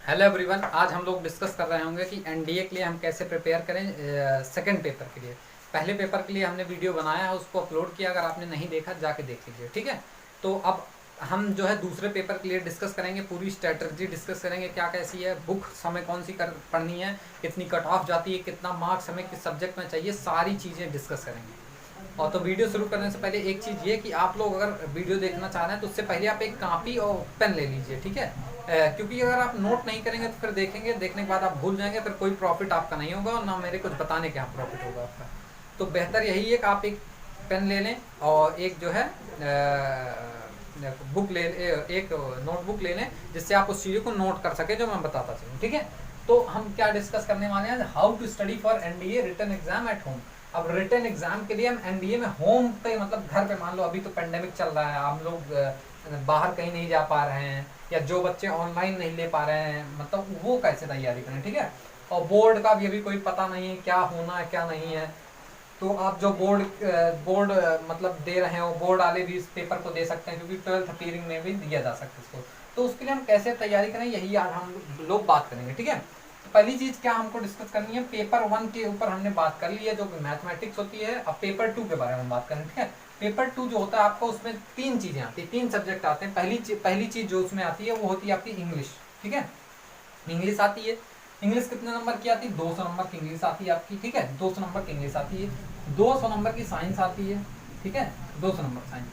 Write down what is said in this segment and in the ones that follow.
Hello everyone, आज हम लोग डिस्कस कर रहे होंगे कि एनडीए के लिए हम कैसे प्रिपेयर करें सेकंड पेपर के लिए। पहले पेपर के लिए हमने वीडियो बनाया है, उसको अपलोड किया, अगर आपने नहीं देखा जाके देख लीजिए, ठीक है। तो अब हम जो है दूसरे पेपर के लिए डिस्कस करेंगे, पूरी स्ट्रेटजी डिस्कस करेंगे, क्या कैसी है बुक, हमें कौन सी पढ़नी है, कितनी कट ऑफ जाती है, कितना मार्क्स हमें किस सब्जेक्ट में चाहिए, सारी चीज़ें डिस्कस करेंगे। और तो वीडियो शुरू करने से पहले एक चीज़ ये कि आप लोग अगर वीडियो देखना चाह रहे हैं तो उससे पहले आप एक कापी और पेन ले लीजिए, ठीक है। क्योंकि अगर आप नोट नहीं करेंगे तो फिर देखेंगे, देखने के बाद आप भूल जाएंगे, फिर कोई प्रॉफिट आपका नहीं होगा और ना मेरे कुछ बताने के यहाँ प्रॉफिट होगा आपका। तो बेहतर यही है कि आप एक पेन ले लें और एक जो है बुक ले एक नोटबुक ले लें, जिससे आप उस चीज़ को नोट कर सके जो मैं बताता चलूँ, ठीक है। तो हम क्या डिस्कस करने वाले हैं, how to study for NDA written exam at home. अब रिटन एग्जाम के लिए हम एनडीए में होम पे, मतलब घर पे, मान लो अभी तो पेंडेमिक चल रहा है, हम लोग बाहर कहीं नहीं जा पा रहे हैं, या जो बच्चे ऑनलाइन नहीं ले पा रहे हैं, मतलब वो कैसे तैयारी करें, ठीक है। और बोर्ड का भी अभी कोई पता नहीं है क्या होना है क्या नहीं है। तो आप जो बोर्ड मतलब दे रहे हो, बोर्ड वाले भी इस पेपर को दे सकते हैं, क्योंकि 12th अपीयरिंग में भी दिया जा सकता है इसको। तो उसके लिए हम कैसे तैयारी करें, यही आज हम लोग बात करेंगे, ठीक है। तो पहली चीज क्या हमको डिस्कस करनी है, पेपर 1 के ऊपर हमने बात कर ली है, जो मैथमेटिक्स होती है। अब पेपर 2 के बारे में बात करें, ठीक है। पेपर 2 जो होता है आपका, उसमें 3 चीजें आती है, 3 सब्जेक्ट आते हैं। पहली चीज जो उसमें आती है वो होती है आपकी इंग्लिश, ठीक है। इंग्लिश आती है। इंग्लिश कितने नंबर की आती है, 200 नंबर की इंग्लिश आती है आपकी, ठीक है। 200 नंबर की इंग्लिश आती है। 200 नंबर की साइंस आती है, ठीक है। 200 नंबर साइंस,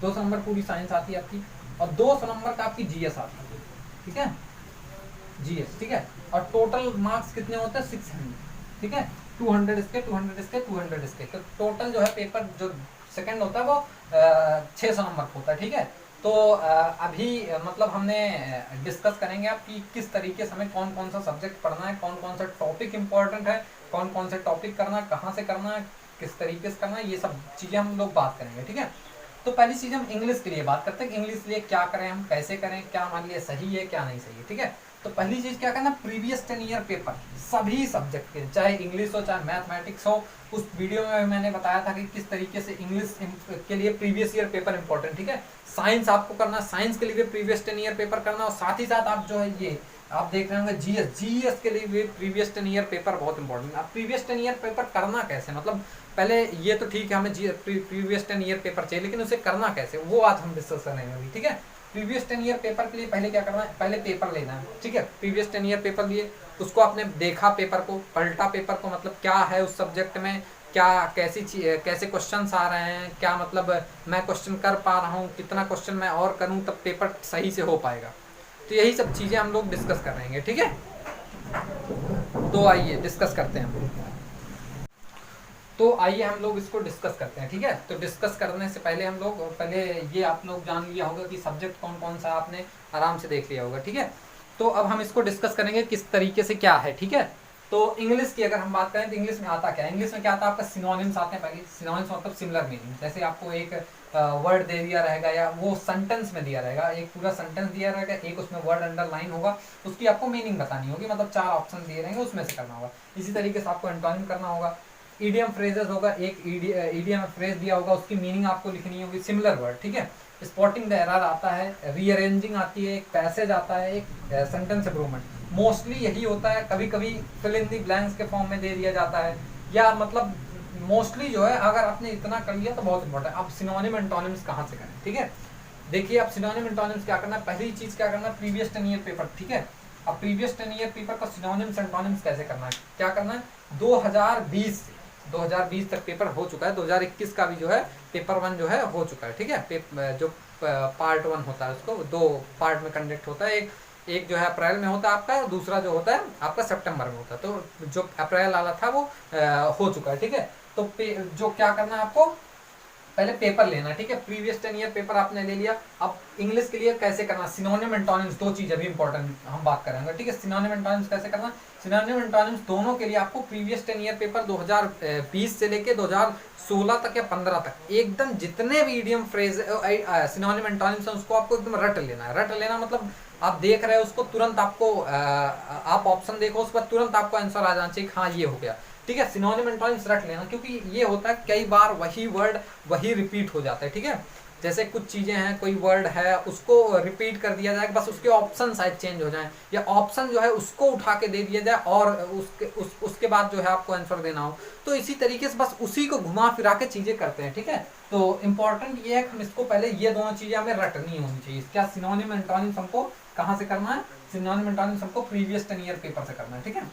200 नंबर पूरी साइंस आती है आपकी। और 200 नंबर का आपकी जीएस आती है, ठीक है, जीएस, ठीक है। और टोटल मार्क्स कितने होते हैं, 600, ठीक है। 200 इसके, 200 इसके, 200 इसके, तो टोटल जो है पेपर जो सेकंड होता है वो 600 नंबर होता है, ठीक है। तो अभी मतलब हमने डिस्कस करेंगे आप कि किस तरीके से हमें कौन कौन सा सब्जेक्ट पढ़ना है, कौन कौन सा टॉपिक इंपॉर्टेंट है, कौन कौन से टॉपिक करना है, कहाँ से करना है, किस तरीके से करना है, ये सब चीज़ें हम लोग बात करेंगे, ठीक है। तो पहली चीज़ हम इंग्लिश के लिए बात करते हैं, इंग्लिश के लिए क्या करें, हम कैसे करें, क्या हमारे लिए सही है क्या नहीं सही है, ठीक है। तो पहली चीज क्या करना, प्रीवियस 10 ईयर पेपर सभी सब्जेक्ट के, चाहे इंग्लिश हो चाहे मैथमेटिक्स हो। उस वीडियो में मैंने बताया था कि किस तरीके से इंग्लिश के लिए प्रीवियस ईयर पेपर इंपॉर्टेंट, ठीक है। साइंस आपको करना, साइंस के लिए भी प्रीवियस 10 ईयर पेपर करना, और साथ ही साथ आप जो है ये आप देख रहे होंगे जीएस के लिए भी प्रीवियस 10 ईयर पेपर बहुत इंपॉर्टेंट। अब प्रीवियस 10 ईयर पेपर करना कैसे, मतलब पहले ये तो ठीक है हमें प्रीवियस 10 ईयर पेपर चाहिए, लेकिन उसे करना कैसे वो आज हम डिस्कस करेंगे अभी, ठीक है। प्रीवियस 10 ईयर पेपर के लिए पहले क्या करना है, पहले पेपर लेना है, ठीक है। प्रीवियस 10 ईयर पेपर लिए, उसको आपने देखा, पेपर को पलटा, पेपर को मतलब क्या है उस सब्जेक्ट में, क्या कैसे क्वेश्चंस आ रहे हैं, क्या मतलब मैं क्वेश्चन कर पा रहा हूँ, कितना क्वेश्चन मैं और करूँ तब पेपर सही से हो पाएगा। तो यही सब चीज़ें हम लोग डिस्कस करेंगे, ठीक है। तो आइए डिस्कस करते हैं हम। तो आइए हम लोग इसको डिस्कस करते हैं, ठीक है। तो डिस्कस करने से पहले हम लोग पहले ये आप लोग जान लिया होगा कि सब्जेक्ट कौन कौन सा आपने आराम से देख लिया होगा, ठीक है। तो अब हम इसको डिस्कस करेंगे किस तरीके से क्या है, ठीक है। तो इंग्लिश की अगर हम बात करें तो इंग्लिश में आता क्या है, इंग्लिश में क्या आता है आपका, सिनोनिम्स आते हैं। पहले सिनोनिम्स मतलब सिमिलर मीनिंग, जैसे आपको एक वर्ड दे दिया रहेगा या वो सेंटेंस में दिया रहेगा, एक पूरा सेंटेंस दिया रहेगा, एक उसमें वर्ड अंडरलाइन होगा, उसकी आपको मीनिंग बतानी होगी, मतलब 4 ऑप्शन दिए रहेंगे उसमें से करना होगा। इसी तरीके से आपको एंटोनिम करना होगा। ईडियम फ्रेजेस होगा, एक ईडियम फ्रेज दिया होगा, उसकी मीनिंग आपको लिखनी होगी, सिमिलर वर्ड, ठीक है। स्पॉटिंग द एरर आता है, रीअरेंजिंग आती है, एक पैसेज आता है, एक सेंटेंस इम्प्रूवमेंट, मोस्टली यही होता है। कभी कभी फिल इन द ब्लैंक्स के फॉर्म में दे दिया जाता है, या मतलब मोस्टली जो है अगर आपने इतना कर लिया तो बहुत इंपॉर्टेंट। अब सिनोनिम एंटोनिम्स कहाँ से करें, ठीक है। देखिए अब सिनोनिम एंटोनिम्स क्या करना है, पहली चीज क्या करना है, प्रीवियस 10 ईयर पेपर, ठीक है। अब प्रीवियस 10 ईयर पेपर का सिनोनिम्स एंटोनिम्स कैसे करना है, क्या करना है, 2020 से 2020 तक पेपर हो चुका है, 2021 का भी जो है पेपर 1 जो है हो चुका है, ठीक है। जो पार्ट 1 होता है उसको 2 पार्ट में कंडक्ट होता है, एक जो है अप्रैल में होता है आपका, दूसरा जो होता है आपका सितंबर में होता है। तो जो अप्रैल वाला था वो हो चुका है, ठीक है। तो जो क्या करना है आपको, पहले पेपर लेना, ठीक है। प्रीवियस 10 ईयर पेपर आपने ले लिया। अब इंग्लिश के लिए कैसे करना, सिनोनिम एंटोनिम्स, दो चीज अभी इंपॉर्टेंट हम बात करेंगे, ठीक है। सिनोनिम एंटोनिम्स कैसे करना, सिनोनिम एंटोनिम्स दोनों के लिए आपको प्रीवियस 10 ईयर पेपर 2020 से लेके 2016 तक या 15 तक एकदम जितने भी इडियम फ्रेज सिनोनिम एंटोनिम्स हैं उसको आपको एकदम रट लेना है। रट लेना मतलब आप देख रहे हो उसको, तुरंत आपको आप ऑप्शन देखो उस पर, तुरंत आपको आंसर आ जाना चाहिए, हाँ ये हो गया, ठीक है। सिनोनिम एंटोनिम्स रट लेना, क्योंकि ये होता है कई बार वही वर्ड वही रिपीट हो जाता है, ठीक है। जैसे कुछ चीज़ें हैं, कोई वर्ड है उसको रिपीट कर दिया जाए, बस उसके ऑप्शन शायद चेंज हो जाएं, या ऑप्शन जो है उसको उठा के दे दिया जाए और उसके बाद जो है आपको आंसर देना हो। तो इसी तरीके से बस उसी को घुमा फिरा के चीज़ें करते हैं, ठीक है। तो इंपॉर्टेंट ये है कि हम इसको पहले ये दोनों चीज़ें हमें रटनी होनी चाहिए। क्या सिनोनिम एंटोनिम्स हमको कहाँ से करना है? सिनोनिम एंटोनिम्स हमको प्रीवियस 10 ईयर पेपर से करना है, ठीक है।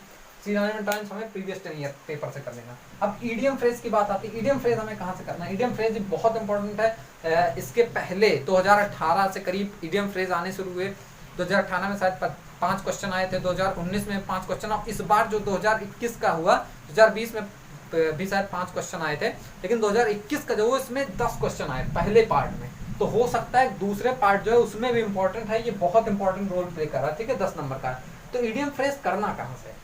सिनोनिम एंटोनिम्स हमें प्रीवियस 10 ईयर पेपर से कर लेना। अब ईडियम फ्रेज की बात आती है, ईडियम फ्रेज हमें कहाँ से करना है? ईडियम फ्रेज बहुत इंपॉर्टेंट है। इसके पहले 2018 से करीब ईडियम फ्रेज आने शुरू हुए। 2018 में शायद 5 क्वेश्चन आए थे, 2019 में 5 क्वेश्चन, और इस बार जो 2021 का हुआ, 2020 में भी शायद 5 क्वेश्चन आए थे, लेकिन 2021 का जो हुआ इसमें 10 क्वेश्चन आए पहले पार्ट में। तो हो सकता है दूसरे पार्ट जो है उसमें भी इंपॉर्टेंट है, ये बहुत इंपॉर्टेंट रोल प्ले कर रहा है, ठीक है, 10 नंबर का। तो ईडियम फ्रेज करना कहाँ से?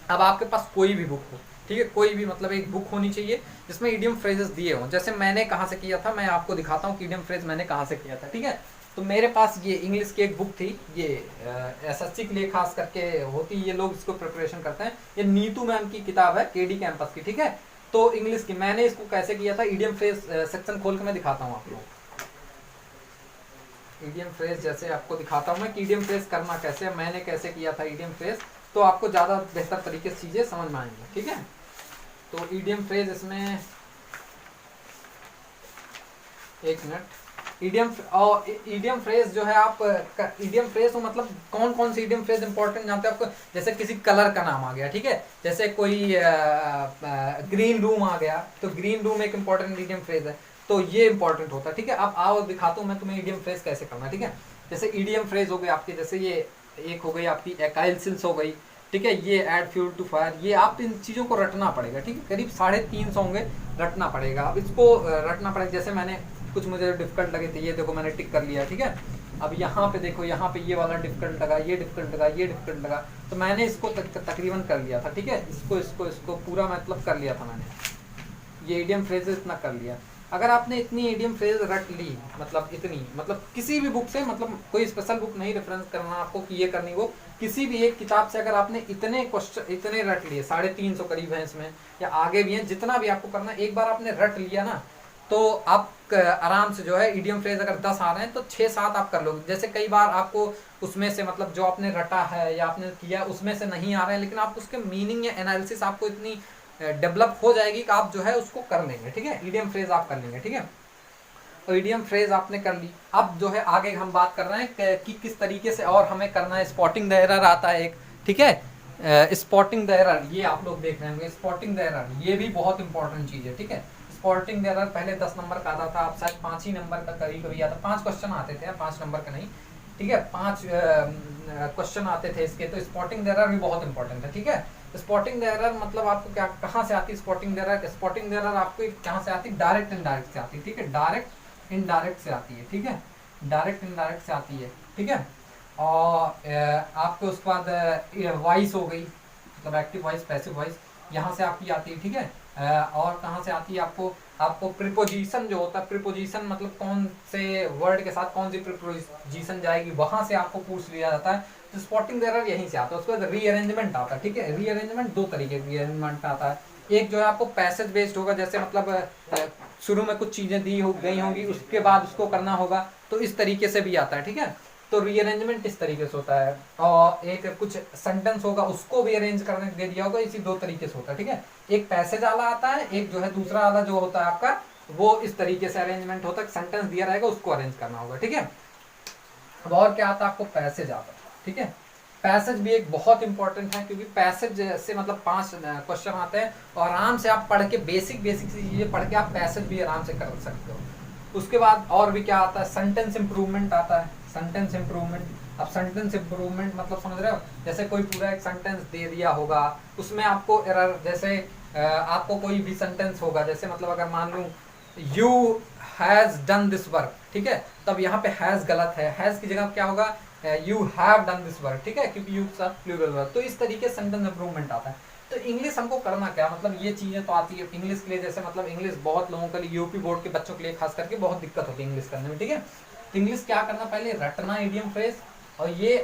अब आपके पास कोई भी बुक हो, ठीक है, कोई भी मतलब एक बुक होनी चाहिए जिसमें ईडियम फ्रेजेस दिए हों। जैसे मैंने कहाँ से किया था, मैं आपको दिखाता हूँ कि ईडियम फ्रेज मैंने कहाँ से किया था, ठीक है। तो मेरे पास ये इंग्लिश की एक बुक थी, ये एसएससी के लिए खास करके होती, ये लोग इसको प्रिपरेशन करते हैं। ये नीतू मैम की किताब है, केडी कैंपस की, ठीक है। तो इंग्लिश की मैंने इसको कैसे किया था, ईडियम फ्रेज सेक्शन खोल के मैं दिखाता हूँ आप लोगों को। ईडियम फ्रेज जैसे आपको दिखाता हूँ मैं कि ईडियम फ्रेज करना कैसे, मैंने कैसे किया था ईडियम फ्रेज, तो आपको ज़्यादा बेहतर तरीके से चीज़ें समझ में आएंगी, ठीक है। तो ईडियम फ्रेज इसमें, एक मिनट, ईडियम फ्रेज जो है आप ईडियम फ्रेज तो मतलब कौन कौन सी ईडियम फ्रेज इंपॉर्टेंट जानते हैं आपको? जैसे किसी कलर का नाम आ गया, ठीक है, जैसे कोई ग्रीन रूम आ गया, तो ग्रीन रूम एक इंपॉर्टेंट ईडियम फ्रेज है, तो ये इंपॉर्टेंट होता है, ठीक है। अब आओ दिखाता हूँ मैं तुम्हें ईडियम फ्रेज कैसे करना, ठीक है। जैसे ईडियम फ्रेज हो गई आपकी, जैसे ये एक हो गई आपकी एकाइल सिल्स हो गई, ठीक है, ये ऐड फ्यूल टू फायर, ये आप इन चीज़ों को रटना पड़ेगा, ठीक है, करीब 350 होंगे, रटना पड़ेगा। अब इसको रटना पड़ेगा, जैसे मैंने कुछ मुझे डिफिकल्ट लगे थे, ये देखो मैंने टिक कर लिया, ठीक है। अब यहाँ पे देखो, यहाँ पे ये वाला डिफिकल्ट लगा, ये डिफिकल्ट लगा, ये डिफिकल्ट लगा, तो मैंने इसको तकरीबन कर लिया था, ठीक है, इसको पूरा मतलब कर लिया था मैंने, ये ईडियम फ्रेज इतना कर लिया। अगर आपने इतनी ईडियम फ्रेज रट ली, मतलब इतनी, मतलब किसी भी बुक से, मतलब कोई स्पेशल बुक नहीं रेफरेंस करना आपको कि ये करनी, वो किसी भी एक किताब से अगर आपने इतने क्वेश्चन इतने रट लिए, 350 करीब हैं इसमें, या आगे भी हैं, जितना भी आपको करना, एक बार आपने रट लिया ना, तो आप आराम से जो है ईडियम फ्रेज अगर 10 आ रहे हैं तो 6-7 आप कर लोगे। जैसे कई बार आपको उसमें से मतलब जो आपने रटा है या आपने किया उसमें से नहीं आ रहे हैं, लेकिन आप उसके मीनिंग या एनालिसिस आपको इतनी डेवलप हो जाएगी कि आप जो है उसको कर लेंगे, ठीक है, ईडियम फ्रेज आप कर लेंगे, ठीक है। तो ईडियम फ्रेज आपने कर ली। अब जो है आगे हम बात कर रहे हैं कि किस तरीके से और हमें करना है। स्पॉटिंग द एरर आता है एक, ठीक है, स्पॉटिंग द एरर, ये आप लोग देख रहे होंगे, स्पॉटिंग द एरर ये भी बहुत इंपॉर्टेंट चीज़ है, ठीक है। स्पॉटिंग द एरर पहले 10 नंबर का आता था, अब शायद 5 ही नंबर का कभी आता, 5 क्वेश्चन आते थे, 5 नंबर का नहीं, ठीक है, 5 क्वेश्चन आते थे इसके। तो स्पॉटिंग द एरर भी बहुत इंपॉर्टेंट है, ठीक है। स्पॉटिंग द एरर मतलब आपको क्या, कहाँ से आती है spotting the error? Spotting the error आपको कहाँ से आती है? डायरेक्ट इनडायरेक्ट से आती है, ठीक है, डायरेक्ट इनडायरेक्ट से आती है, ठीक है, डायरेक्ट इनडायरेक्ट से आती है, ठीक है। और आपको उसके बाद वॉइस हो गई, मतलब एक्टिव वॉइस, पैसिव वॉइस, यहाँ से आपकी आती है, ठीक है। और कहाँ से आती है आपको प्रीपोजिशन जो होता है, प्रीपोजिशन मतलब कौन से वर्ड के साथ कौन सी प्रीपोजिशन जाएगी, वहां से आपको पूछ लिया जाता है। तो स्पॉटिंग द एरर यहीं से आता है। उसके बाद रीअरेंजमेंट आता है, ठीक है, रीअरेंजमेंट 2 तरीके का रीअरेंजमेंट आता है। एक जो है आपको पैसेज बेस्ड होगा, जैसे मतलब शुरू में कुछ चीजें दी हो गई होंगी, उसके बाद उसको करना होगा, तो इस तरीके से भी आता है, ठीक है। तो रीअरेंजमेंट इस तरीके से होता है। और एक कुछ सेंटेंस होगा, उसको भी अरेंज करने दे दिया होगा, इसी 2 तरीके से होता है, ठीक है। एक पैसेज वाला आता है, एक जो है दूसरा वाला जो होता है आपका, वो इस तरीके से अरेंजमेंट होता है, सेंटेंस दिया रहेगा उसको अरेंज करना होगा, ठीक है। अब और क्या आता है आपको? पैसेज आता है, ठीक है। पैसेज भी एक बहुत इंपॉर्टेंट है, क्योंकि पैसेज से मतलब 5 क्वेश्चन आते हैं, और आराम से आप पढ़ के बेसिक चीजें पढ़ के आप पैसेज भी आराम से कर सकते हो। उसके बाद और भी क्या आता है? सेंटेंस इंप्रूवमेंट आता है, सेंटेंस इंप्रूवमेंट। अब सेंटेंस इंप्रूवमेंट मतलब समझ रहे हो, जैसे कोई पूरा एक सेंटेंस दे दिया होगा, उसमें आपको एरर, जैसे आपको कोई भी सेंटेंस होगा, जैसे मतलब अगर मान लूँ you has done this work, ठीक है, तब यहाँ पे हैज गलत है, हैज की जगह क्या होगा? You have done this work, ठीक है, क्योंकि यू का प्लूरल वर्ब। तो इस तरीके से सेंटेंस इंप्रूवमेंट आता है। तो इंग्लिश हमको करना क्या, मतलब ये चीजें तो आती है इंग्लिश के लिए, जैसे मतलब इंग्लिश बहुत लोगों के लिए, यूपी बोर्ड के बच्चों के लिए खास करके बहुत दिक्कत होती है इंग्लिश करने में, ठीक है। तो इंग्लिश क्या करना, पहले रटना ईडियम फ्रेज, और ये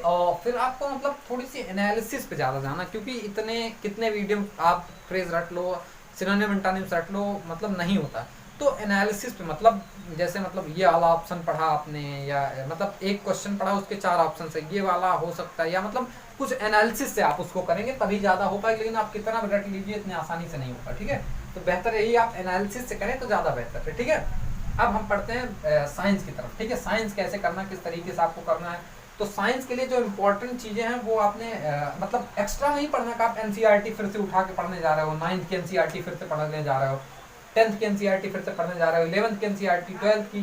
फिर आपको मतलब थोड़ी सी एनालिसिस पे ज्यादा जाना, क्योंकि इतने कितने भी ईडियम आप फ्रेज रट लो, सिनोनिम एंटोनिम्स रट लो, मतलब नहीं होता। तो तो एनालिसिस पे मतलब जैसे मतलब ये वाला ऑप्शन पढ़ा आपने या मतलब एक क्वेश्चन पढ़ा उसके 4 ऑप्शन है, ये वाला हो सकता है, या मतलब कुछ एनालिसिस से आप उसको करेंगे तभी ज़्यादा हो पाएगा, लेकिन आप कितना भी रट लीजिए इतनी आसानी से नहीं होगा। ठीक है, तो बेहतर यही आप एनालिसिस से करें तो ज़्यादा बेहतर है। ठीक है, अब हम पढ़ते हैं साइंस की तरफ। ठीक है, साइंस कैसे करना, किस तरीके से आपको करना है। तो साइंस के लिए जो इम्पोर्टेंट चीज़ें हैं वो आपने मतलब एक्स्ट्रा नहीं पढ़ना कि आप एनसीईआरटी फिर से उठा के पढ़ने जा रहे हो, 9th की एनसीईआरटी फिर से पढ़ने जा रहे हो, 10th की एनसीईआरटी फिर से पढ़ने जा रहे हो, 11th की एनसीईआरटी, 12th की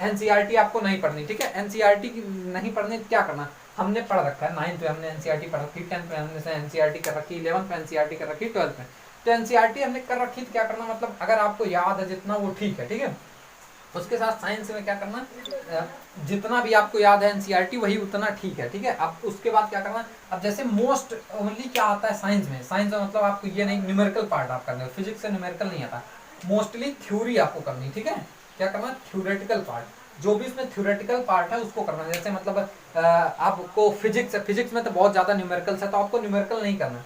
एनसीईआरटी आपको नहीं पढ़नी। ठीक है, एनसीईआरटी नहीं पढ़ने क्या करना, हमने पढ़ रखा है 9th में हमने एनसीईआरटी पढ़ रखी, 10th में हमने एनसीईआरटी कर रखी, 11th में एनसीईआरटी कर रखी, 12th में तो एनसीईआरटी हमने कर रखी। तो क्या करना, मतलब अगर आपको याद है जितना वो ठीक है। ठीक है, उसके साथ साइंस में क्या करना, जितना भी आपको याद है एनसीईआरटी वही उतना ठीक है। ठीक है, अब उसके बाद क्या करना, अब जैसे मोस्ट ओनली क्या आता है साइंस में, साइंस में मतलब आपको ये नहीं न्यूमेरिकल पार्ट आप करने, फिजिक्स से न्यूमेरिकल नहीं आता, मोस्टली थ्योरी आपको करनी। ठीक है, क्या करना, थ्योरेटिकल पार्ट, जो भी इसमें थ्योरेटिकल पार्ट है उसको करना। जैसे मतलब आपको फिजिक्स है, फिजिक्स में तो बहुत ज्यादा न्यूमेरिकल्स है तो आपको न्यूमेरिकल नहीं करना,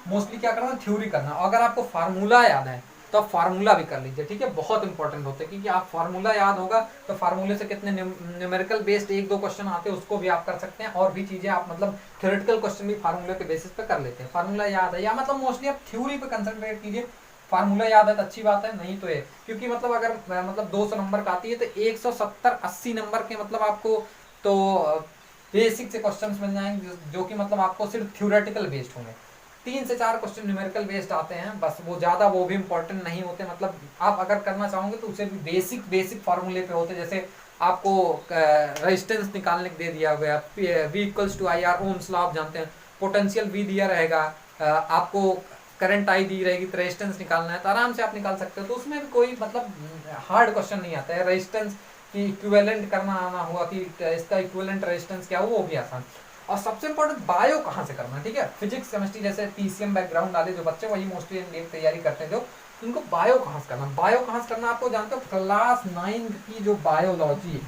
मोस्टली क्या करना, थ्योरी करना। अगर आपको फार्मूला याद है तो आप फार्मूला भी कर लीजिए। ठीक है, बहुत इंपॉर्टेंट होते हैं, क्योंकि आप फार्मूला याद होगा तो फार्मूले से कितने न्यूमेरिकल बेस्ड 1-2 क्वेश्चन आते हैं उसको भी आप कर सकते हैं, और भी चीजें आप मतलब थ्योरेटिकल क्वेश्चन भी फार्मूले के बेसिस पे कर लेते हैं। फार्मूला याद है या मतलब मोस्टली आप थ्योरी पे कंसंट्रेट कीजिए, फार्मूला याद है तो अच्छी बात है, नहीं तो है क्योंकि मतलब अगर मतलब 200 नंबर का आती है तो 170-80 नंबर के मतलब आपको तो बेसिक से क्वेश्चंस मिल जाएंगे जो कि मतलब आपको सिर्फ थ्योरेटिकल बेस्ड होंगे। 3 से 4 क्वेश्चन न्यूमेरिकल बेस्ड आते हैं बस, वो ज्यादा वो भी इंपॉर्टेंट नहीं होते। मतलब आप अगर करना चाहोगे तो उसे भी बेसिक फार्मूले पे होते, जैसे आपको रेजिस्टेंस निकालने के दे दिया गया, V equals to I R, Ohm's law आप जानते हैं, पोटेंशियल V दिया रहेगा, आपको करंट आई दी रहेगी, तो रेजिस्टेंस निकालना है तो आराम से आप निकाल सकते हो। तो उसमें भी कोई मतलब हार्ड क्वेश्चन नहीं आता है। रेजिस्टेंस की इक्विवेलेंट करना आना हुआ कि इसका इक्विवेलेंट रेजिस्टेंस क्या हो, वो भी आसान। और सबसे इंपॉर्टेंट बायो कहाँ से करना है। ठीक है, फिजिक्स केमिस्ट्री जैसे पीसीएम बैकग्राउंड वाले जो बच्चे वही मोस्टली एनडीए की तैयारी करते हैं, जो उनको बायो कहाँ से करना, बायो कहाँ से करना आपको जानते हो, क्लास 9 की जो बायोलॉजी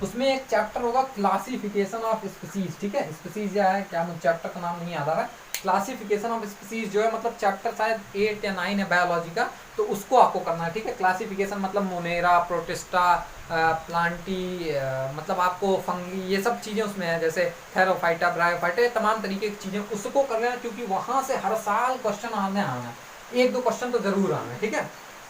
उसमें एक चैप्टर होगा क्लासिफिकेशन ऑफ स्पीसीज। ठीक है, स्पीसीज या है क्या, मुझे चैप्टर का नाम नहीं याद आ रहा है। क्लासिफिकेशन ऑफ स्पीसीज जो है मतलब चैप्टर शायद 8 या 9 है बायोलॉजी का, तो उसको आपको करना है। ठीक है, क्लासिफिकेशन मतलब मोनेरा, प्रोटिस्टा, प्लांटी, मतलब आपको फंगी, ये सब चीजें उसमें है, जैसे थेरोफाइटा, ब्रायोफाइटा, ये तमाम तरीके की चीजें उसको कर लेना, क्योंकि वहां से हर साल क्वेश्चन आने आना है, 1-2 क्वेश्चन तो जरूर आना है। ठीक है,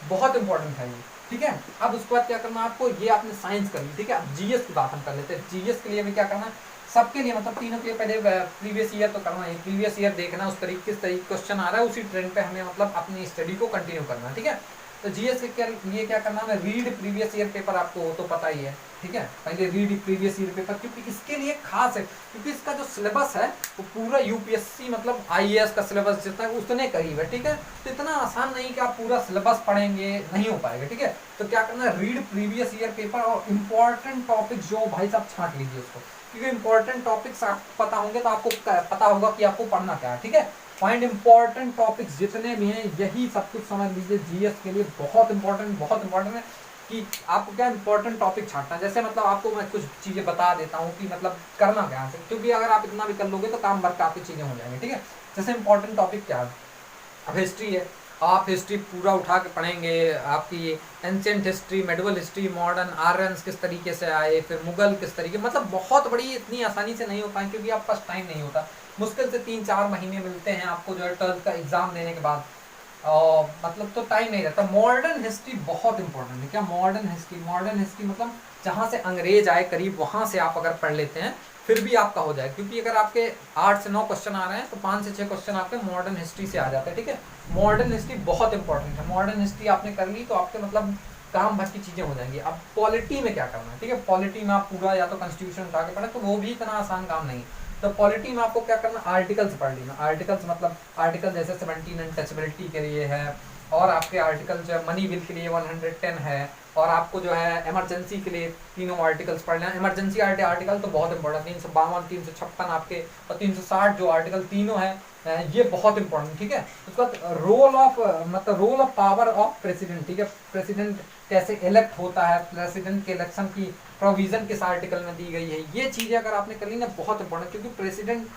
बहुत इंपॉर्टेंट है ये। ठीक है, अब उसके बाद क्या करना आपको, ये आपने साइंस कर ली। ठीक है, अब जीएस की बात हम कर लेते हैं। जीएस के लिए भी क्या करना, सबके लिए मतलब तीनों के लिए पहले प्रीवियस ईयर तो करना है, प्रीवियस ईयर देखना उस तरीके किस तरीके क्वेश्चन आ रहा है, उसी ट्रेंड पे हमें मतलब अपनी स्टडी को कंटिन्यू करना है। ठीक है, तो जीएस के लिए क्या करना है, रीड प्रीवियस ईयर पेपर, आपको तो पता ही है। ठीक है, पहले रीड प्रीवियस ईयर पेपर, क्योंकि इसके लिए खास है, क्योंकि इसका जो सिलेबस है वो पूरा यूपीएससी मतलब आईएएस का सिलेबस जितना है उतने करीब है। ठीक है, तो इतना आसान नहीं कि आप पूरा सिलेबस पढ़ेंगे, नहीं हो पाएगा। ठीक है, तो क्या करना है, रीड प्रीवियस ईयर पेपर और इम्पोर्टेंट टॉपिक जो भाई साहब छांट लीजिए उसको, क्योंकि इंपॉर्टेंट टॉपिक्स आपको पता होंगे तो आपको पता होगा कि आपको पढ़ना क्या है। ठीक है, फाइंड इंपॉर्टेंट टॉपिक्स जितने भी हैं, यही सब कुछ समझ लीजिए। जीएस के लिए बहुत इंपॉर्टेंट है कि आपको क्या इंपॉर्टेंट टॉपिक छांटना है। जैसे मतलब आपको मैं कुछ चीजें बता देता हूँ कि मतलब करना क्या है, क्योंकि अगर आप इतना भी कर लोगे तो काम भर काफी चीजें हो जाएंगी। ठीक है, जैसे इंपॉर्टेंट टॉपिक क्या है, अब हिस्ट्री है, आप हिस्ट्री पूरा उठा के पढ़ेंगे, आपकी ancient history, medieval history, modern Aryans किस तरीके से आए, फिर मुगल किस तरीके, मतलब बहुत बड़ी, इतनी आसानी से नहीं हो पाए क्योंकि आपके पास टाइम नहीं होता। मुश्किल से 3-4 महीने मिलते हैं आपको जो है 12th का एग्जाम देने के बाद, और मतलब तो टाइम नहीं रहता। मॉडर्न हिस्ट्री बहुत इंपॉर्टेंट है। क्या मॉडर्न हिस्ट्री मतलब जहाँ से अंग्रेज आए करीब, वहाँ से आप अगर पढ़ लेते हैं फिर भी आपका हो जाए, क्योंकि अगर आपके 8 से 9 क्वेश्चन आ रहे हैं तो 5 से 6 क्वेश्चन आपके मॉडर्न हिस्ट्री से आ जाते हैं। ठीक है, मॉडर्न हिस्ट्री बहुत इंपॉर्टेंट है। मॉडर्न हिस्ट्री आपने कर ली तो आपके मतलब काम भर की चीजें हो जाएंगी। अब पॉलिटी में क्या करना है, ठीक है, पॉलिटी में आप पूरा या तो कॉन्स्टिट्यूशन उठा के पढ़े तो वो भी इतना आसान काम नहीं। तो पॉलिटी में आपको क्या करना, आर्टिकल्स पढ़ लेना। आर्टिकल्स मतलब आर्टिकल जैसे 17 अनटचेबिलिटी के लिए है, और आपके आर्टिकल जो है मनी बिल के लिए 110 है, और आपको जो है इमरजेंसी के लिए तीनों आर्टिकल्स पढ़ लेना। इमरजेंसी आर्टिकल तो बहुत इंपॉर्टेंट, 352, 356 आपके और 360 जो आर्टिकल तीनों है ये बहुत इंपॉर्टेंट, ठीक है। उसके बाद रोल ऑफ मतलब role of power of president, ठीक है, प्रेसिडेंट कैसे इलेक्ट होता है, प्रेसिडेंट के इलेक्शन की प्रोविजन किस आर्टिकल में दी गई है, ये चीजें अगर आपने कर ली ना बहुत इंपॉर्टेंट, क्योंकि प्रेसिडेंट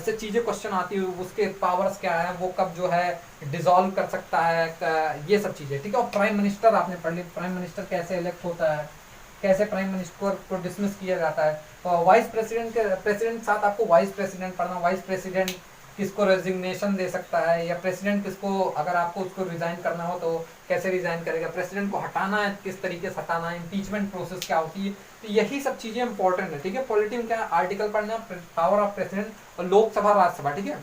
से चीजें क्वेश्चन आती है, उसके पावर्स क्या है, वो कब जो है डिसॉल्व कर सकता है, ये सब चीजें, ठीक है। और प्राइम मिनिस्टर आपने पढ़ ली, प्राइम मिनिस्टर कैसे इलेक्ट होता है, कैसे प्राइम मिनिस्टर को डिसमिस किया जाता है। और वाइस प्रेसिडेंट के प्रेसिडेंट साथ आपको वाइस प्रेसिडेंट पढ़ना, वाइस प्रेसिडेंट किसको रेजिग्नेशन दे सकता है, या प्रेसिडेंट किसको, अगर आपको उसको रिजाइन करना हो तो कैसे रिजाइन करेगा, प्रेसिडेंट को हटाना है किस तरीके से हटाना है, इम्पीचमेंट प्रोसेस क्या होती है, तो यही सब चीजें इंपॉर्टेंट है, ठीक है। पॉलिटी में क्या आर्टिकल पढ़ना, पावर ऑफ प्रेसिडेंट और लोकसभा राज्यसभा, ठीक है,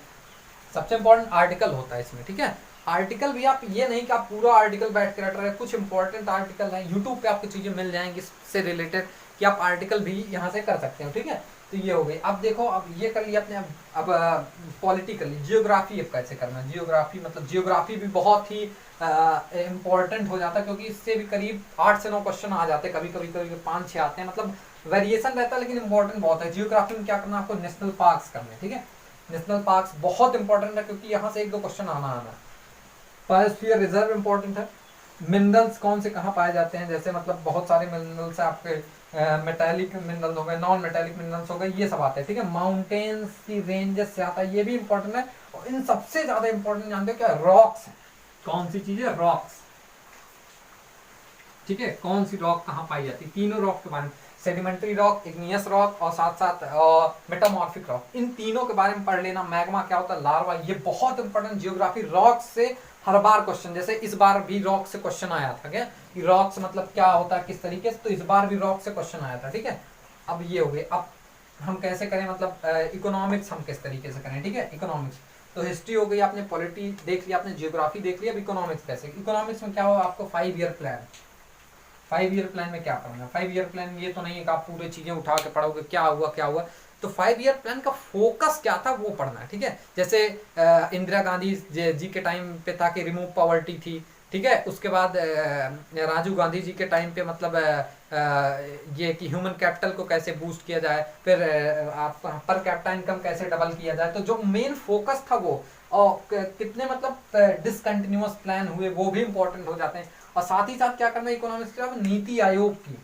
सबसे इंपॉर्टेंट आर्टिकल होता है इसमें, ठीक है। आर्टिकल भी आप ये नहीं कि आप पूरा आर्टिकल बैठ के रट रहे हैं, कुछ इंपॉर्टेंट आर्टिकल है, यूट्यूब पे आपको चीजें मिल जाएंगी इससे रिलेटेड कि आप आर्टिकल भी यहाँ से कर सकते हो, ठीक है। तो ये हो गई। अब देखो, अब ये कर लिया आपने, अब पॉलिटी कर ली, जियोग्राफी अब कैसे करना है। जियोग्राफी मतलब जियोग्राफी भी बहुत ही इम्पोर्टेंट हो जाता है, क्योंकि इससे भी करीब 8 से 9 क्वेश्चन आ जाते हैं, कभी कभी कभी 5-6 आते हैं, मतलब वेरिएशन रहता है, लेकिन इंपॉर्टेंट बहुत है। जियोग्राफी में क्या करना है आपको, नेशनल पार्क्स करने, ठीक है। नेशनल पार्क्स बहुत इंपॉर्टेंट है, क्योंकि यहाँ से 1-2 क्वेश्चन आना है। बायोस्फीयर रिजर्व इंपॉर्टेंट है। मिनरल्स कौन से कहाँ पाए जाते हैं, जैसे मतलब बहुत सारे मिनरल्स है आपके, मेटालिक मिनरल्स हो गए, नॉन मेटालिक मिनरल्स हो गए, ये सब आते हैं, ठीक है। माउंटेन्स की रेंजेस से आता है, ये भी इंपॉर्टेंट है। और इन सबसे ज्यादा इंपॉर्टेंट जानते हो क्या, रॉक्स है। कौन सी चीज है, रॉक्स, ठीक है। कौन सी रॉक कहाँ पाई जाती है, तीनों रॉक के बारे में, सेडिमेंट्री रॉक, इग्नियस रॉक और साथ साथ मेटामॉर्फिक रॉक, इन तीनों के बारे में पढ़ लेना। मैग्मा क्या होता है, लार्वा, ये बहुत इंपॉर्टेंट जियोग्राफी। रॉक से हर बार क्वेश्चन, जैसे इस बार भी रॉक से क्वेश्चन आया था क्या, कि रॉक्स मतलब क्या होता है किस तरीके से, तो इस बार भी रॉक से क्वेश्चन आया था, ठीक है। अब ये हो गए। अब हम कैसे करें, मतलब इकोनॉमिक्स हम किस तरीके से करें, ठीक है। इकोनॉमिक्स तो हिस्ट्री हो गई आपने, पॉलिटी देख लिया आपने, जियोग्राफी देख लिया, अब इकोनॉमिक्स कैसे। इकोनॉमिक्स में क्या हो, आपको 5 ईयर प्लान, 5 ईयर प्लान में क्या पढ़ना है। 5 ईयर प्लान ये तो नहीं है कि आप पूरे चीजें उठा के पढ़ोगे क्या हुआ क्या हुआ, तो 5 ईयर प्लान का फोकस क्या था वो पढ़ना है, ठीक है। जैसे इंदिरा गांधी जी के टाइम पे था कि रिमूव पॉवर्टी थी, ठीक है। उसके बाद राजीव गांधी जी के टाइम पे मतलब ये कि ह्यूमन कैपिटल को कैसे बूस्ट किया जाए, फिर आप पर कैपिटा इनकम कैसे डबल किया जाए, तो जो मेन फोकस था वो, और कितने मतलब डिसकंटिन्यूअस प्लान हुए वो भी इंपॉर्टेंट हो जाते हैं। और साथ ही साथ क्या करना है इकोनॉमिक्स के, नीति आयोग की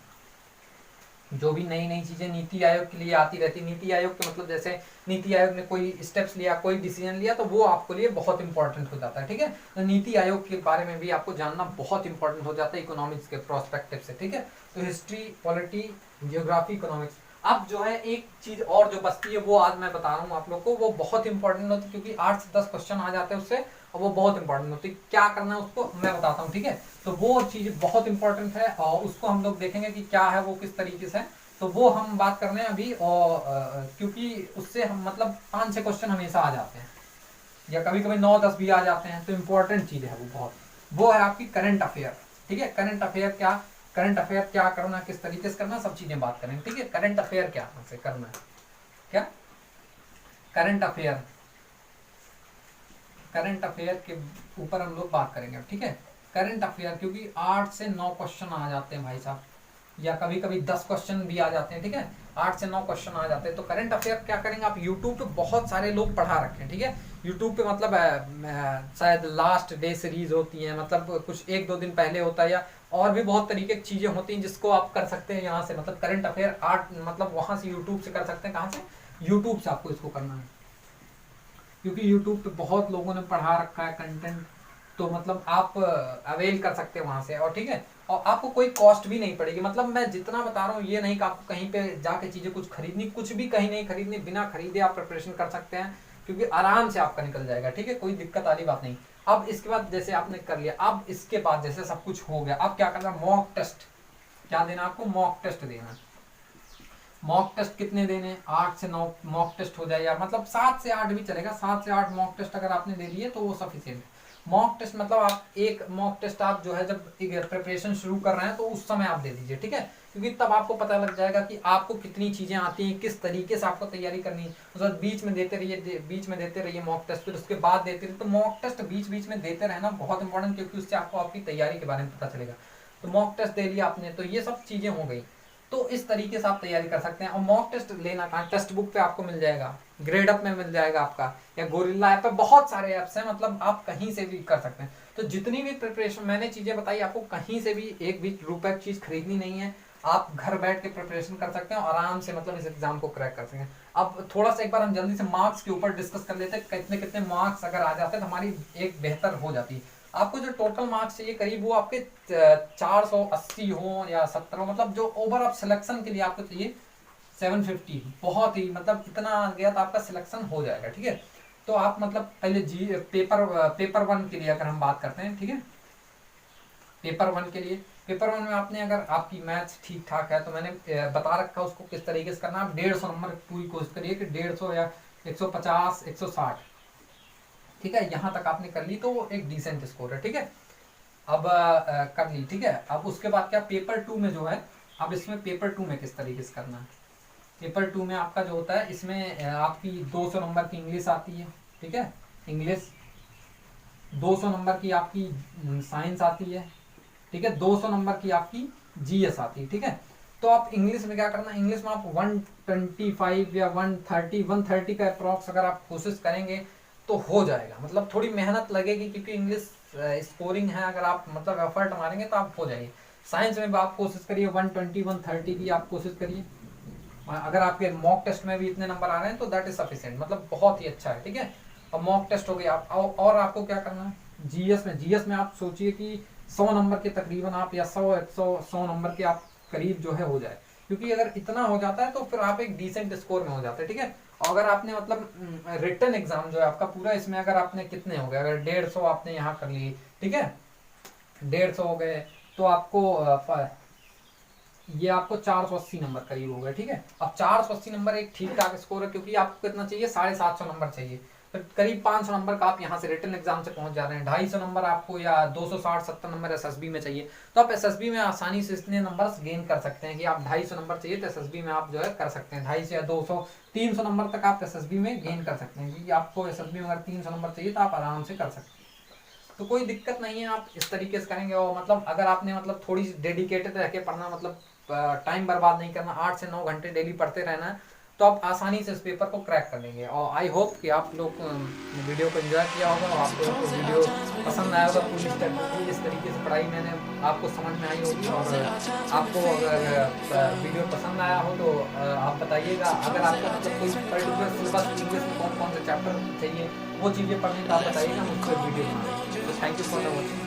जो भी नई नई चीजें नीति आयोग के लिए आती रहती, नीति आयोग के मतलब जैसे नीति आयोग ने कोई स्टेप्स लिया, कोई डिसीजन लिया, तो वो आपके लिए बहुत इंपॉर्टेंट हो जाता है, ठीक है। तो नीति आयोग के बारे में भी आपको जानना बहुत इंपॉर्टेंट हो जाता है इकोनॉमिक्स के प्रोस्पेक्टिव से, ठीक है। तो हिस्ट्री, पॉलिटी, जियोग्राफी, इकोनॉमिक्स। अब जो है एक चीज और जो बचती है वो आज मैं बता रहा हूँ आप लोग को, वो बहुत इंपॉर्टेंट होती है, क्योंकि 8 से 10 क्वेश्चन आ जाते हैं उससे, और वो बहुत इंपॉर्टेंट होती है। क्या करना है उसको मैं बताता हूँ, ठीक है। तो वो चीज बहुत इंपॉर्टेंट है, और उसको हम लोग देखेंगे कि क्या है वो किस तरीके से, तो वो हम बात कर रहे हैं अभी। और क्योंकि उससे हम मतलब 5-6 क्वेश्चन हमेशा आ जाते हैं, या कभी कभी 9-10 भी आ जाते हैं, तो इंपॉर्टेंट चीज है वो बहुत, वो है आपकी करंट अफेयर, ठीक है। करंट अफेयर क्या, करंट अफेयर क्या करना, किस तरीके से करना, सब चीजें बात करेंगे, ठीक है। करंट अफेयर क्या से करना है, क्या करंट अफेयर, करंट अफेयर के ऊपर हम लोग बात करेंगे, ठीक है। करंट अफेयर क्योंकि 8 से 9 क्वेश्चन आ जाते हैं भाई साहब, या कभी कभी 10 क्वेश्चन भी आ जाते हैं, ठीक है। 8 से 9 क्वेश्चन आ जाते हैं, तो करंट अफेयर क्या करेंगे आप, यूट्यूब पे बहुत सारे लोग पढ़ा रखे हैं, ठीक है। यूट्यूब पे मतलब शायद लास्ट डे सीरीज होती है, मतलब कुछ 1-2 दिन पहले होता है, या और भी बहुत तरीके की चीजें होती हैं जिसको आप कर सकते हैं यहाँ से, मतलब करंट अफेयर 8 मतलब वहां से यूट्यूब से कर सकते हैं। कहाँ से, यूट्यूब से आपको इसको करना है, क्योंकि यूट्यूब पे बहुत लोगों ने पढ़ा रखा है कंटेंट, तो मतलब आप अवेल कर सकते हैं वहां से, और ठीक है। और आपको कोई कॉस्ट भी नहीं पड़ेगी, मतलब मैं जितना बता रहा हूँ ये नहीं कि आपको कहीं पे जाके चीजें कुछ खरीदनी, कुछ भी कहीं नहीं खरीदनी, बिना खरीदे आप प्रिपरेशन कर सकते हैं, क्योंकि आराम से आपका निकल जाएगा, ठीक है। कोई दिक्कत वाली बात नहीं। अब इसके बाद जैसे आपने कर लिया, अब इसके बाद जैसे सब कुछ हो गया, अब क्या करना, मॉक टेस्ट, क्या देना आपको, मॉक टेस्ट देना। मॉक टेस्ट कितने देने, 8 से 9 मॉक टेस्ट हो जाए, या मतलब 7 से 8 भी चलेगा, 7 से 8 मॉक टेस्ट अगर आपने दे दिए तो वो सफिशिएंट है। मॉक टेस्ट मतलब आप एक मॉक टेस्ट आप जो है जब प्रिपरेशन शुरू कर रहे हैं तो उस समय आप दे दीजिए, ठीक है। क्योंकि तब आपको पता लग जाएगा कि आपको कितनी चीजें आती हैं, किस तरीके से आपको तैयारी करनी है। उस बाद बीच में देते रहिए मॉक टेस्ट, फिर उसके बाद देते रहिए। तो मॉक टेस्ट बीच बीच में देते रहना बहुत इंपॉर्टेंट, क्योंकि उससे आपको आपकी तैयारी के बारे में पता चलेगा। तो मॉक टेस्ट दे लिया आपने, तो ये सब चीजें हो गई। तो इस तरीके से आप तैयारी कर सकते हैं। और मॉक टेस्ट लेना कहाँ, टेक्स्ट बुक पे आपको मिल जाएगा, ग्रेड अप में मिल जाएगा आपका, या गोरिल्ला ऐप पे, बहुत सारे ऐप्स हैं, मतलब आप कहीं से भी कर सकते हैं। तो जितनी भी प्रिपरेशन मैंने चीजें बताई आपको, कहीं से भी एक भी रुपए की चीज खरीदनी नहीं है, आप घर बैठ के प्रिपरेशन कर सकते हैं और आराम से मतलब इस एग्जाम को क्रैक कर सकते हैं। अब थोड़ा सा एक बार हम जल्दी से मार्क्स के ऊपर डिस्कस कर लेते हैं, कितने कितने मार्क्स अगर आ जाते हैं तो हमारी एक बेहतर हो जाती है। आपको जो टोटल मार्क्स चाहिए करीब वो आपके 480 हो या 70 हो, मतलब जो ओवर ऑफ सिलेक्शन के लिए आपको चाहिए 750, बहुत ही मतलब इतना आ गया तो आपका सिलेक्शन हो जाएगा, ठीक है। तो आप मतलब पहले पेपर 1 के लिए अगर हम बात करते हैं, ठीक है, पेपर 1 के लिए, पेपर 1 में आपने अगर आपकी मैथ्स ठीक ठाक है तो मैंने बता रखा उसको किस तरीके से करना। आप 150 नंबर पूरी कोशिश करिए कि 150 या 150 160, ठीक है, यहाँ तक आपने कर ली तो वो एक डिसेंट स्कोर है, ठीक है। अब कर ली, ठीक है। अब उसके बाद क्या, पेपर 2 में जो है, अब इसमें पेपर 2 में किस तरीके से करना है। पेपर 2 में आपका जो होता है, इसमें आपकी 200 नंबर की इंग्लिश आती है, ठीक है, इंग्लिश 200 नंबर की आपकी साइंस आती है, ठीक है, 200 नंबर की आपकी जीएस आती है, ठीक है। तो आप इंग्लिश में क्या करना, इंग्लिश में आप 125 या 130 का अप्रॉक्स अगर आप कोशिश करेंगे तो हो जाएगा, मतलब थोड़ी मेहनत लगेगी क्योंकि इंग्लिश स्कोरिंग है, अगर आप मतलब एफर्ट मारेंगे तो आप हो जाएंगे। साइंस में भी आप कोशिश करिए 120 130 की आप कोशिश करिए, अगर आपके मॉक टेस्ट में भी इतने नंबर आ रहे हैं तो दैट इज सफिशिएंट, मतलब बहुत ही अच्छा है, ठीक है। अब मॉक टेस्ट हो गया, आप और आपको क्या करना है, जीएस में आप सोचिए कि 100 नंबर के तकरीबन आप, या 100 नंबर के आप करीब जो है हो जाए, क्योंकि अगर इतना हो जाता है तो फिर आप एक डिसेंट स्कोर में हो जाते हैं, ठीक है। और अगर आपने मतलब रिटन एग्जाम जो है आपका पूरा, इसमें अगर आपने कितने हो गए, अगर 150 आपने यहाँ कर लिए, ठीक है, 150 हो गए तो आपको ये आपको 480 नंबर करीब हो गए, ठीक है। अब 480 नंबर एक ठीक ठाक स्कोर है, क्योंकि आपको कितना चाहिए, 750 नंबर चाहिए, तो करीब 500 नंबर का आप यहाँ से रिटन एग्जाम से पहुंच जा रहे हैं। 250 नंबर आपको या 260-70 नंबर एसएसबी में चाहिए, तो आप एसएसबी में आसानी से इतने नंबर गेन कर सकते हैं कि आप 250 नंबर चाहिए तो एसएसबी में आप जो है कर सकते हैं, 250 या 200 300 नंबर तक आप एसएसबी में गेन कर सकते हैं, क्योंकि आपको एसएसबी में अगर 300 नंबर चाहिए तो आप आराम से कर सकते हैं, तो कोई दिक्कत नहीं है, आप इस तरीके से करेंगे। और मतलब अगर आपने मतलब थोड़ी डेडिकेटेड रह के पढ़ना, मतलब टाइम बर्बाद नहीं करना, 8 से 9 घंटे डेली पढ़ते रहना है, तो आप आसानी से इस पेपर को क्रैक कर लेंगे। और आई होप कि आप लोग वीडियो को एंजॉय किया होगा और आप लोगों को वीडियो पसंद आया होगा, पूरी इस तरीके से पढ़ाई मैंने आपको समझ में आई होगी। और आपको अगर वीडियो पसंद आया हो तो आप बताइएगा। अगर आपको मतलब कोई पर्टिकुलर सिलेबस इंग्लिश में कौन कौन से चैप्टर चाहिए वो चीज़ें पढ़ने का आप बताइएगा, हम उस पर वीडियो बनाएंगे। तो thank you for the watching.